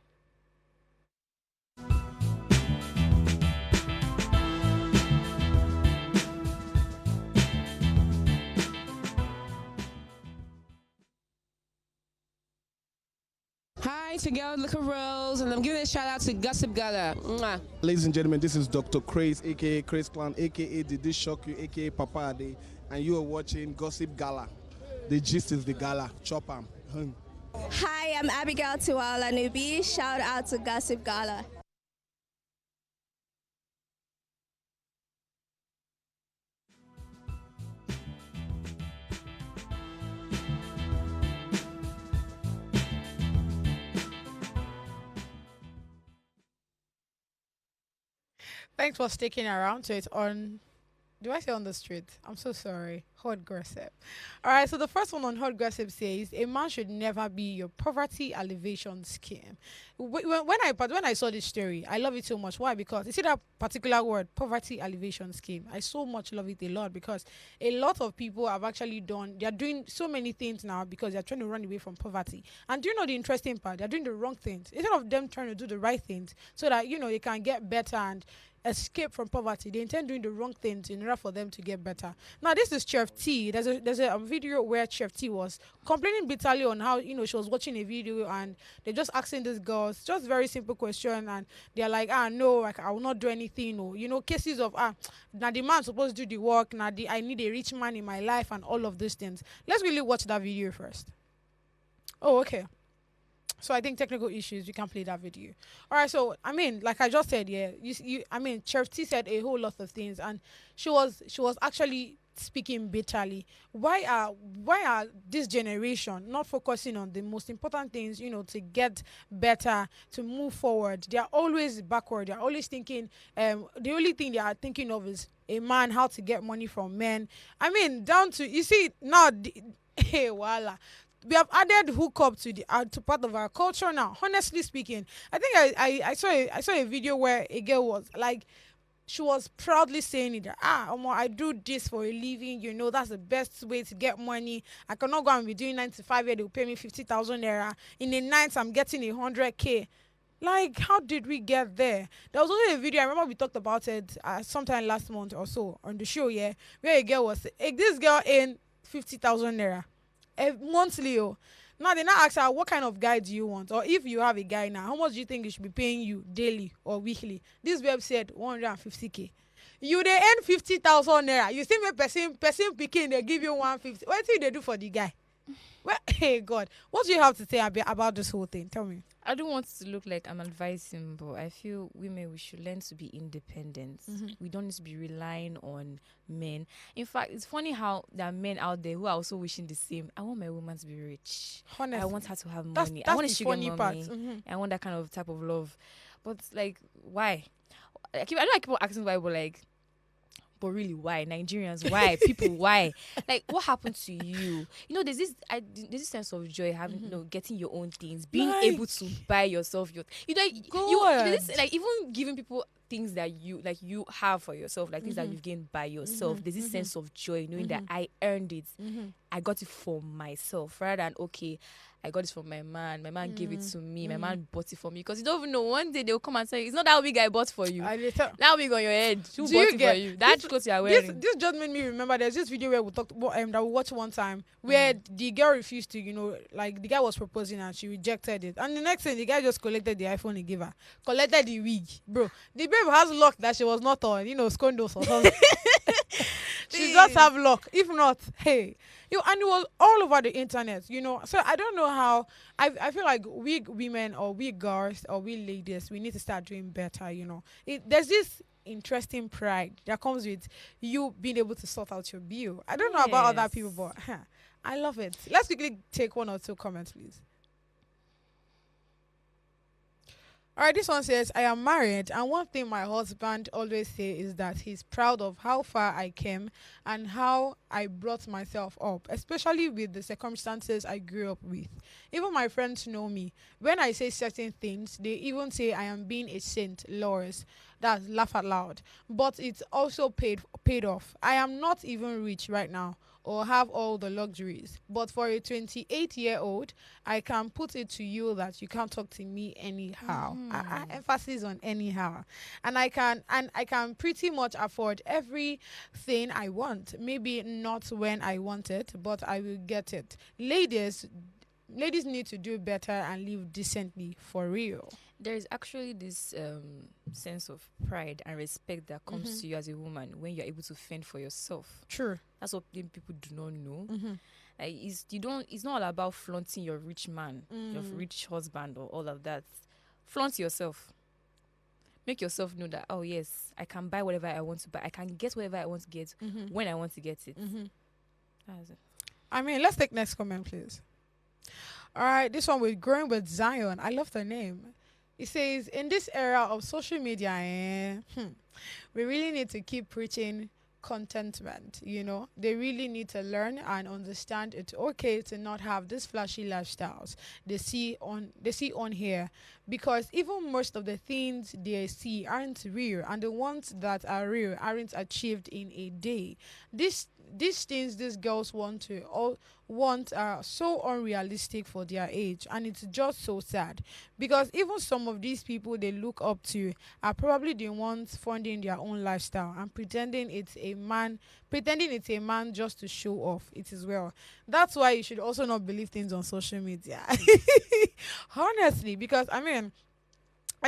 Hi, it's your girl, Liquor Rose, and I'm giving a shout out to Gossip Gala. Mwah. Ladies and gentlemen, this is Dr. Craze, aka Craze Clan, aka Did This Shock You, aka Papa Ade, and you are watching Gossip Gala. The gist is the gala. Chop 'em. Hi, I'm Abigail Tiwala Nubi. Shout out to Gossip Gala. Thanks for sticking around to it on. Do I say on the street? I'm so sorry. Hot gossip. All right, so the first one on hot gossip says a man should never be your poverty alleviation scheme. When I saw this story, I love it so much. Why? Because you see that particular word, poverty alleviation scheme. I so much love it a lot because a lot of people have actually they're doing so many things now because they're trying to run away from poverty. And do you know the interesting part? They're doing the wrong things instead of them trying to do the right things so that they can get better and escape from poverty. They intend doing the wrong things in order for them to get better. Now, this is Chef T. There's a video where Chef T was complaining bitterly on how she was watching a video and they're just asking these girls just very simple question and they're like, no, like, I will not do anything, or cases of now the man supposed to do the work, now I need a rich man in my life and all of those things. Let's really watch that video first. Oh, okay. So I think technical issues, we can play that video. All right, so I mean, like I just said, yeah, Chef T said a whole lot of things, and she was actually speaking bitterly. Why are this generation not focusing on the most important things, to get better, to move forward? They are always backward. They are always thinking, the only thing they are thinking of is a man, how to get money from men. I mean, down to, you see, now, hey, voila. We have added hookup to the to part of our culture now. Honestly speaking, I think I saw a video where a girl was like, she was proudly saying it that I do this for a living. That's the best way to get money. I cannot go and be doing 9 to 5 here. They'll pay me 50,000 naira. In a night, I'm getting 100K. Like, how did we get there? There was also a video, I remember we talked about it sometime last month or so on the show, yeah, where a girl was this girl in 50,000 naira. Monthly. Now they now ask her, what kind of guy do you want? Or if you have a guy now, how much do you think he should be paying you daily or weekly? This web said 150K. You they earn 50,000 naira. You see me person picking, they give you 150. What do they do for the guy? Well, hey God, what do you have to say about this whole thing? Tell me. I don't want to look like I'm advising, but I feel women, we should learn to be independent. Mm-hmm. We don't need to be relying on men. In fact, it's funny how there are men out there who are also wishing the same. I want my woman to be rich. Honestly, I want her to have that's money. I want a the sugar funny mommy. part. Mm-hmm. I want that kind of type of love. But like, why? I keep on asking why, but like, But really, why? Nigerians, why? People, why? Like, what happened to you? You know, there's this sense of joy having, you know, getting your own things, being able to buy yourself your, you know, there's this, like, even giving people things that you have for yourself, like things that you've gained by yourself. There's this sense of joy knowing that I earned it. I got it for myself, rather than, okay, I got this from my man. My man gave it to me. My man bought it for me. Because you don't even know. One day they'll come and say, it's not that wig I bought for you. That wig on your head. Who bought it for you? That clothes you are wearing. This just made me remember there's this video where we talked about, that we watched one time where the girl refused to, you know, like the guy was proposing and she rejected it. And the next thing, the guy just collected the iPhone he gave her. Collected the wig. Bro, the babe has luck that she was not on, you know, scondos or something. She just have luck. If not, hey, and it was all over the internet, you know. So I don't know how. I feel like we women or we girls or we ladies, we need to start doing better. You know, there's this interesting pride that comes with you being able to sort out your bill. I don't know about other people, but I love it. Let's quickly take one or two comments, please. All right, this one says, I am married, and one thing my husband always say is that he's proud of how far I came and how I brought myself up, especially with the circumstances I grew up with. Even my friends know me. When I say certain things, they even say I am being a saint, Loris. That's laugh out loud. But it's also paid off. I am not even rich right now or have all the luxuries. But for a 28-year-old, I can put it to you that you can't talk to me anyhow. I emphasis on anyhow. And I can pretty much afford everything I want. Maybe not when I want it, but I will get it. Ladies need to do better and live decently, for real. There is actually this sense of pride and respect that comes to you as a woman when you're able to fend for yourself. True. That's what people do not know. Like, it's not all about flaunting your rich man, your rich husband, or all of that. Flaunt yourself. Make yourself know that, oh yes, I can buy whatever I want to buy. I can get whatever I want to get when I want to get it. That's it. I mean, let's take next comment, please. All right, this one with Growing with Zion. I love the name. It says, in this era of social media, we really need to keep preaching contentment. You know, they really need to learn and understand it's okay to not have these flashy lifestyles they see on here, because even most of the things they see aren't real, and the ones that are real aren't achieved in a day. These things these girls want are so unrealistic for their age, and it's just so sad, because even some of these people they look up to are probably the ones funding their own lifestyle and pretending it's a man just to show off it as well. That's why you should also not believe things on social media. Honestly, because I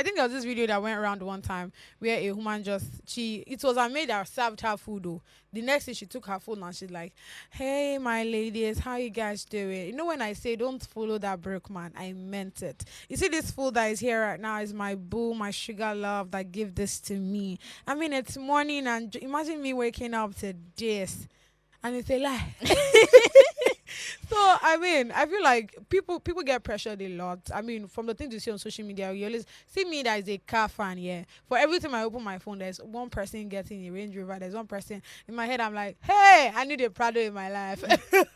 think there was this video that went around one time where a woman it was a maid that served her food though. The next thing she took her phone and she's like, hey, my ladies, how you guys doing? You know, when I say don't follow that broke man, I meant it. You see this food that is here right now is my boo, my sugar love that give this to me. I mean, it's morning and imagine me waking up to this. And it's a lie. So, I feel like people get pressured a lot. From the things you see on social media, you always see me as a car fan, yeah. For every time I open my phone, there's one person getting a Range Rover. There's one person in my head. I'm like, hey, I need a Prado in my life.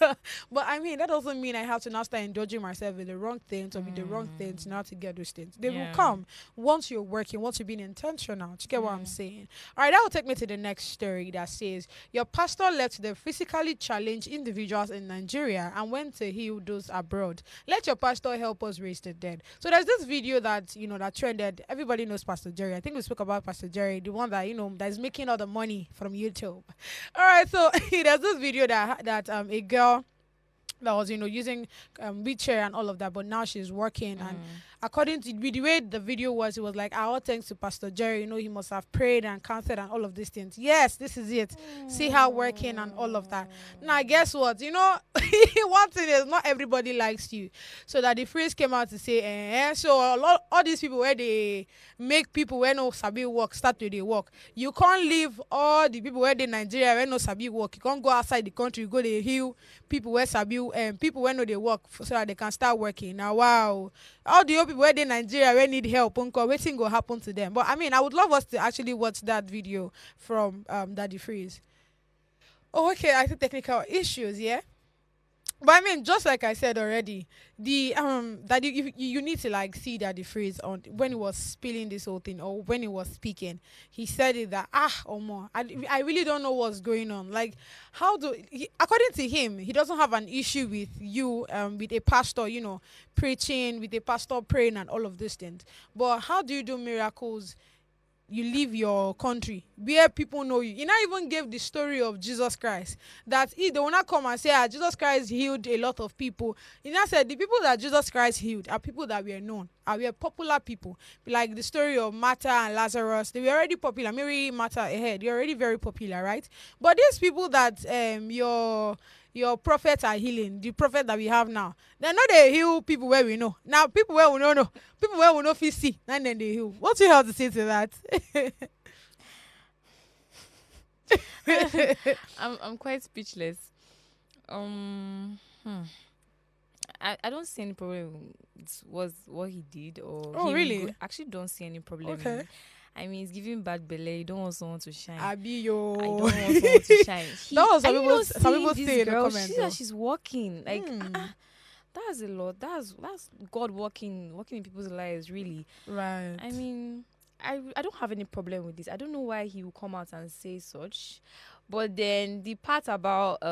But that doesn't mean I have to now start indulging myself with the wrong things or with the wrong things now to get those things. They will come once you're working, once you're being intentional. Do you get what I'm saying? All right, that will take me to the next story that says, your pastor left the physically challenged individuals in Nigeria and went to heal those abroad. Let your pastor help us raise the dead. So there's this video that that trended. Everybody knows Pastor Jerry. I think we spoke about Pastor Jerry, the one that that is making all the money from YouTube. All right, so there's this video that a girl that was using wheelchair and all of that, but now she's working, and according to the way the video was, it was like, all thanks to Pastor Jerry, he must have prayed and counseled and all of these things. Yes, this is it. See her working and all of that. Now guess what, one thing is not everybody likes you. So that the phrase came out to say, so all these people where they make people where no sabi work start to they work. You can't leave all the people where they Nigeria where no sabi work. You can't go outside the country, go they heal people where sabi people where no they work so that they can start working. Now wow. All the other people where they Nigeria where need help, waiting go happen to them. But I mean I would love us to actually watch that video from Daddy Freeze. Oh, okay, I think technical issues, yeah. But I mean, just like I said already, the that you need to like see that the phrase on when he was spilling this whole thing or when he was speaking, he said it that Omo, I really don't know what's going on. Like, according to him, he doesn't have an issue with you with a pastor, preaching, with a pastor praying and all of these things. But how do you do miracles? You leave your country where people know you. He not even gave the story of Jesus Christ. That they will not come and say, Jesus Christ healed a lot of people. He not said the people that Jesus Christ healed are people that were known, were popular people. Like the story of Martha and Lazarus. They were already popular. Mary, Martha ahead. They're already very popular, right? But these people that your prophets are healing, the prophet that we have now, they're not they heal people where we know. Now people where we don't know, people where we know fit see, and then they heal. What do you have to say to that? I'm quite speechless. I don't see any problem with what he did or really? Actually don't see any problem. Okay. I mean, it's giving bad belly. You don't want someone to shine. Abiyo. I don't want someone to shine. That was some people say in the comments. See that she's walking. Like, that's a lot. That's God working in people's lives, really. Right. I mean, I don't have any problem with this. I don't know why he will come out and say such. But then the part about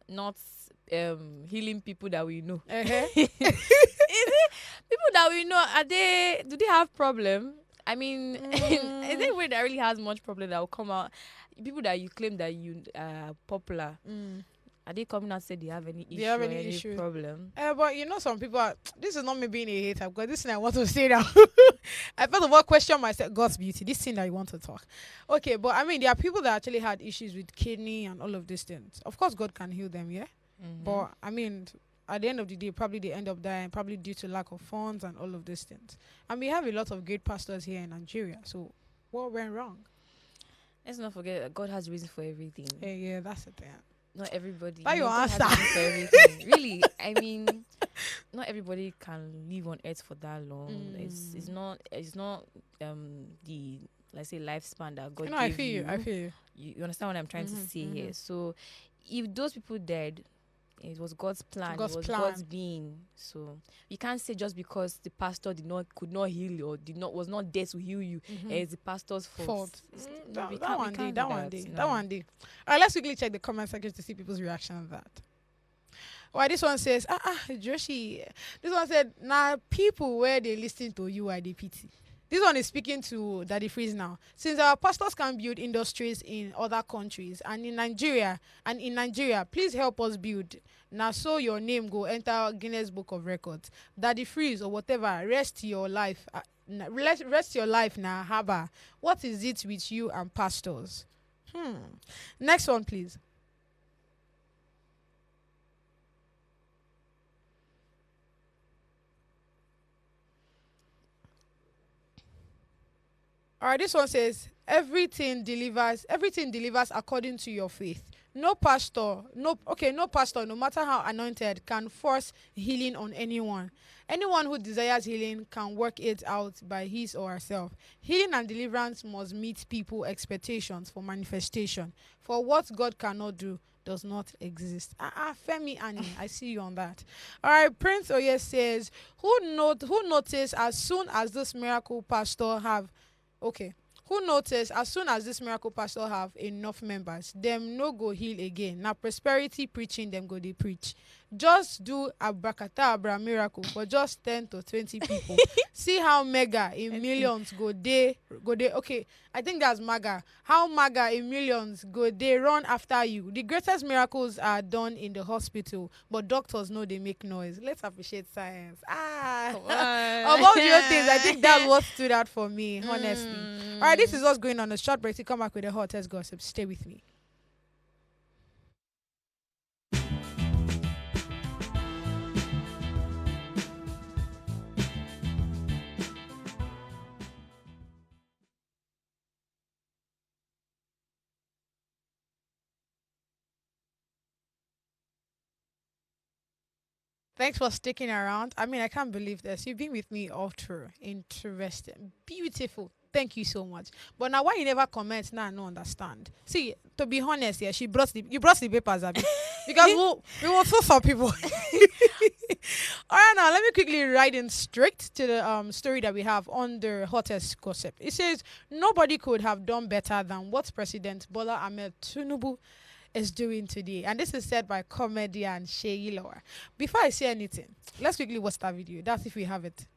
not healing people that we know. Is it people that we know, do they have problem? I mean, is there anybody that really has much problem that will come out? People that you claim that you are popular, are they coming out and say they have any issue or any problem? But some people this is not me being a hater because this thing I want to say now. I first of all question myself, God's beauty, this thing that you want to talk. Okay, but I mean there are people that actually had issues with kidney and all of these things. Of course God can heal them, yeah? But I mean at the end of the day, probably they end up dying, probably due to lack of funds and all of these things. And we have a lot of great pastors here in Nigeria. So, what went wrong? Let's not forget that God has reason for everything. Yeah, that's the thing. Not everybody. But your God answer. has reason for everything. Really, I mean, not everybody can live on earth for that long. It's not the, let's say, lifespan that God gave I feel you. You understand what I'm trying to say here? So, if those people died, it was God's plan. It was God's being. So you can't say just because the pastor could not heal you or was not there to heal you, it's the pastor's fault. That one day. All right, let's quickly check the comment section to see people's reaction on that. Why this one says, Joshi. This one said, people where they listen to you are the pity. This one is speaking to Daddy Freeze now. Since our pastors can build industries in other countries and in Nigeria, please help us build. Now so your name go enter Guinness Book of Records. Daddy Freeze or whatever, rest your life now, Haba. What is it with you and pastors? Next one, please. All right, this one says everything delivers according to your faith. No pastor, no matter how anointed, can force healing on anyone. Anyone who desires healing can work it out by his or herself. Healing and deliverance must meet people's expectations for manifestation. For what God cannot do does not exist. Femi Annie, I see you on that. All right, Prince Oye says, who noticed as soon as this miracle pastor have as soon as this miracle pastor have enough members, them no go heal again. Now prosperity preaching, them go they preach. Just do abracadabra miracle for just 10 to 20 people. See how mega in millions go they. Okay, I think that's maga. How maga in millions go they run after you. The greatest miracles are done in the hospital, but doctors know they make noise. Let's appreciate science. Of all the things, I think that's what stood out for me, honestly. All right, this is what's going on. A short break to come back with the hottest gossip. Stay with me. Thanks for sticking around. I mean, I can't believe this. You've been with me all through. Interesting. Beautiful. Thank you so much. But now why you never comment now I don't understand. See, to be honest, yeah, you brought the papers, Abby. Because we will for some people. All right, now let me quickly write in straight to the story that we have on the hottest gossip. It says nobody could have done better than what President Bola Ahmed Tinubu is doing today. And this is said by comedian Seyi. Before I say anything, let's quickly watch that video. That's if we have it.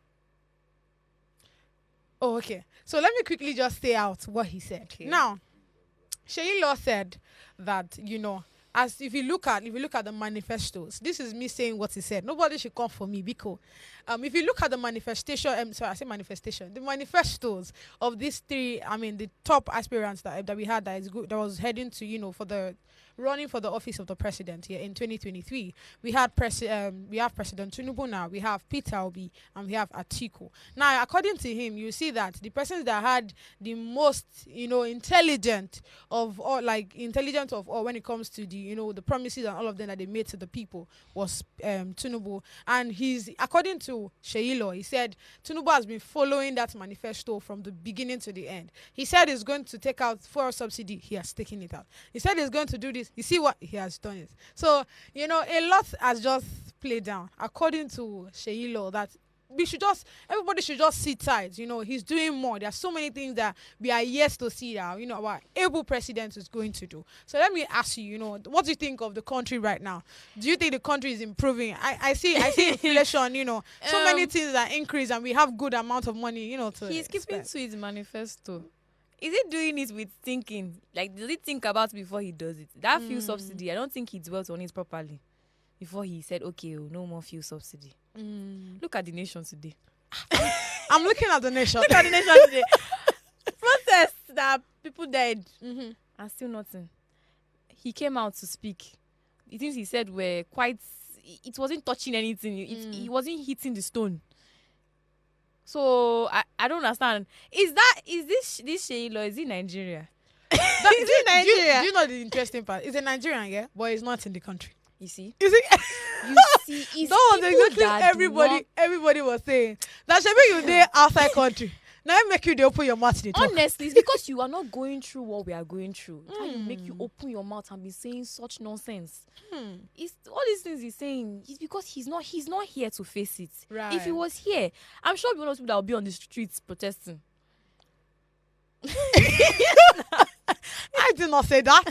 Oh, okay. So let me quickly just say out what he said. Okay. Now, Seyi said that, as if you look at the manifestos, this is me saying what he said. Nobody should come for me because if you look at the manifestation, the manifestos of these three, the top aspirants that we had that was heading to, for the running for the office of the president here in 2023. We have President Tinubu now, we have Peter Obi, and we have Atiku. Now, according to him, you see that the persons that had the most, intelligent of all when it comes to the promises and all of them that they made to the people was Tinubu. And according to Seyi, he said Tinubu has been following that manifesto from the beginning to the end. He said he's going to take out fuel subsidy. He has taken it out. He said he's going to do this. You see what he has done it. So, a lot has just played down. According to Seyi, that everybody should just sit tight. He's doing more. There are so many things that we are yet to see that, our able president is going to do. So let me ask you, what do you think of the country right now? Do you think the country is improving? I see inflation, so many things that increase and we have good amount of money, to He's keeping to his manifesto. Is he doing it with thinking? Like, does he think about it before he does it? That fuel subsidy, I don't think he dwelt on it properly before he said, okay, no more fuel subsidy. Look at the nation today. I'm looking at the nation. Look at the nation today. Protests that people died and still nothing. He came out to speak. The things he said were quite... It wasn't touching anything. He wasn't hitting the stone. So I don't understand. Is this Seyi, is he Nigeria? Is it Nigeria? Do you know the interesting part? He's a Nigerian, yeah, but he's not in the country. You see? Is it? You see, that was exactly everybody was saying. That should be you there outside country. Now I make you they open your mouth. Honestly, it's because you are not going through what we are going through. How you make you open your mouth and be saying such nonsense. It's all these things he's saying. It's because he's not here to face it. Right. If he was here, I'm sure one of people that will be on the streets protesting. I did not say that.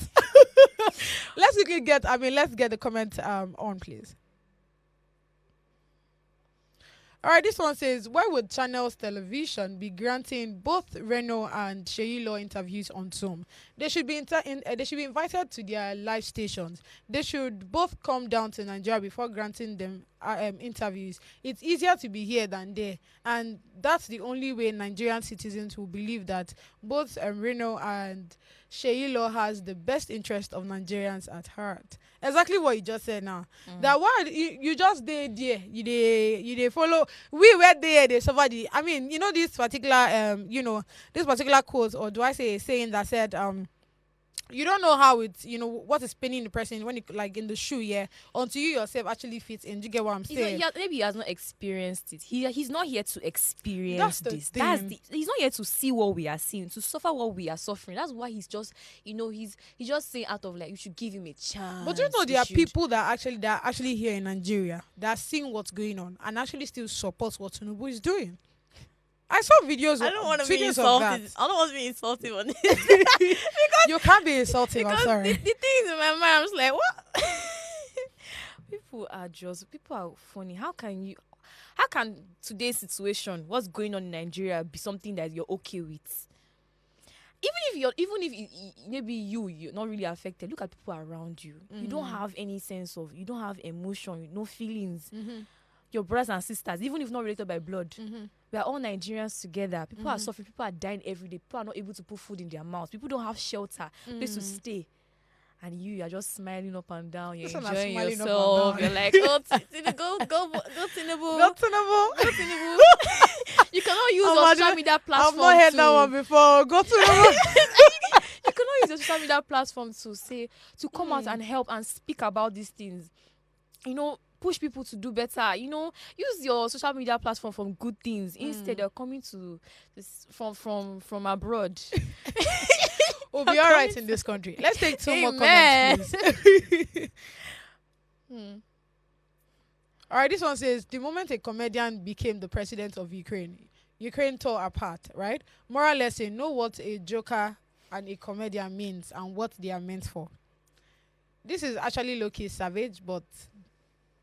Let's get the comment on, please. All right, this one says, why would Channels Television be granting both Reno and Seyi interviews on Zoom? They should be invited to their live stations. They should both come down to Nigeria before granting them interviews. It's easier to be here than there, and that's the only way Nigerian citizens will believe that both Reno and Seyi has the best interest of Nigerians at heart. Exactly what you just said now. That why you just there, you they follow. We were there, they somebody. I mean, this particular this particular quote, or do I say a saying that said you don't know how it's, what is paining the person when it, like in the shoe, yeah, until you yourself actually fits in. Do you get what I'm saying? Maybe he has not experienced it. He's not here to experience this. He's not here to see what we are seeing, to suffer what we are suffering. That's why he's just, he's just saying out of like, you should give him a chance. But there are people that are actually here in Nigeria that are seeing what's going on and actually still support what Tinubu is doing. I saw videos. I don't want to be insulted. I don't want to be insulted on this. Because you can't be insulted. I'm sorry. The things in my mind, I'm just like, what? People are funny. How can today's situation, what's going on in Nigeria, be something that you're okay with? Even if maybe you're not really affected, look at people around you. You don't have any sense of, you don't have emotion, no feelings. Your brothers and sisters, even if not related by blood, we are all Nigerians together. People are suffering. People are dying every day. People are not able to put food in their mouths. People don't have shelter, place to stay. And you are just smiling up and down. You're enjoying yourself. You're like, oh, go Tinubu. Go Tinubu. You cannot use your social media platform. I've not heard that one before. Go Tinubu. You cannot use your social media platform to come out and help and speak about these things. push people to do better. Use your social media platform for good things. Instead, they're coming to this from abroad. We'll be all right in this country. Let's take two more comments, please. All right, this one says, the moment a comedian became the president of Ukraine tore apart, right? Moral lesson, know what a joker and a comedian means and what they are meant for. This is actually low-key savage, but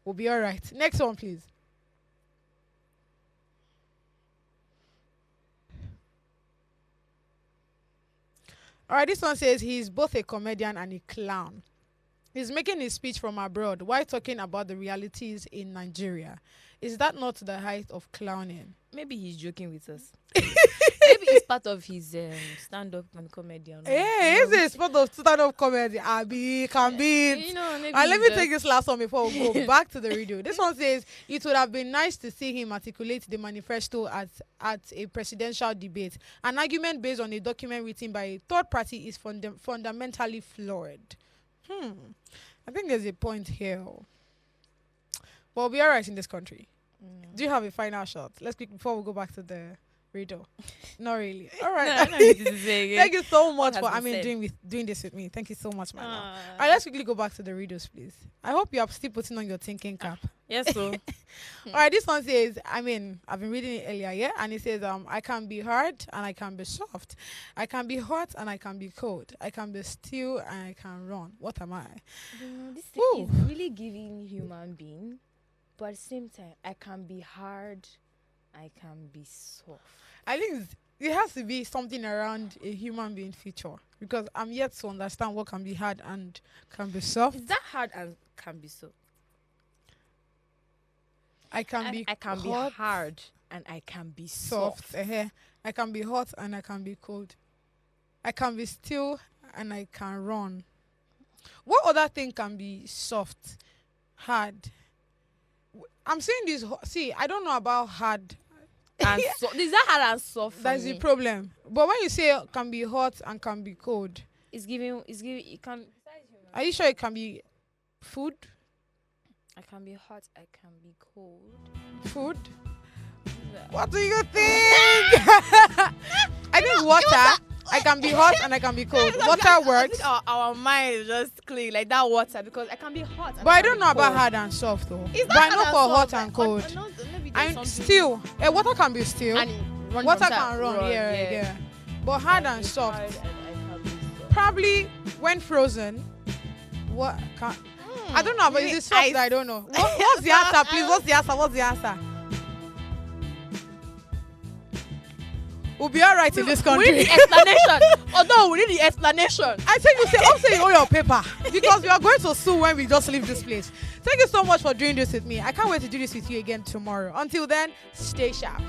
we'll be all right. Next one, please. All right, this one says he's both a comedian and a clown. He's making his speech from abroad while talking about the realities in Nigeria. Is that not the height of clowning? Maybe he's joking with us. Maybe it's part of his stand-up and comedy. Hey, is it part of stand-up comedy? Abi, can be. Let me take this last one before we go back to the radio. This one says, it would have been nice to see him articulate the manifesto at a presidential debate. An argument based on a document written by a third party is fundamentally flawed. I think there's a point here. But we'll be all right in this country. Do you have a final shot? Let's quick before we go back to the radio. Not really. All right. Thank you so much for doing this with me. Thank you so much, man. All right, let's quickly go back to the radios, please. I hope you are still putting on your thinking cap. Yes, so. All right, this one says, I've been reading it earlier, yeah? And it says, I can be hard and I can be soft. I can be hot and I can be cold. I can be still and I can run. What am I? This thing is really giving human being, but at the same time, I can be hard, I can be soft. I think it has to be something around a human being feature, because I'm yet to understand what can be hard and can be soft. Is that hard and can be soft? I can be hard and I can be soft. I can be hot and I can be cold. I can be still and I can run. What other thing can be soft, hard? I'm saying this. See, I don't know about hard and soft. Is that hard and soft? That's the problem. But when you say can be hot and can be cold, it's giving. It can. Are you sure it can be food? I can be hot, I can be cold. Food? Yeah. What do you think? I think water. I can be hot and I can be cold. Water works. Our mind is just clean like that water, because I can be hot. But I don't know about hard and soft though. But I know for hot and cold. And still, water can be still. Water can run. Yeah. But hard and soft. Probably when frozen. What can? I don't know, but is it soft? I don't know. What's the answer, please? What's the answer? We'll be all right in this country. We need the explanation. Although we need the explanation. I tell you, say all your paper, because we are going to sue when we just leave this place. Thank you so much for doing this with me. I can't wait to do this with you again tomorrow. Until then, stay sharp.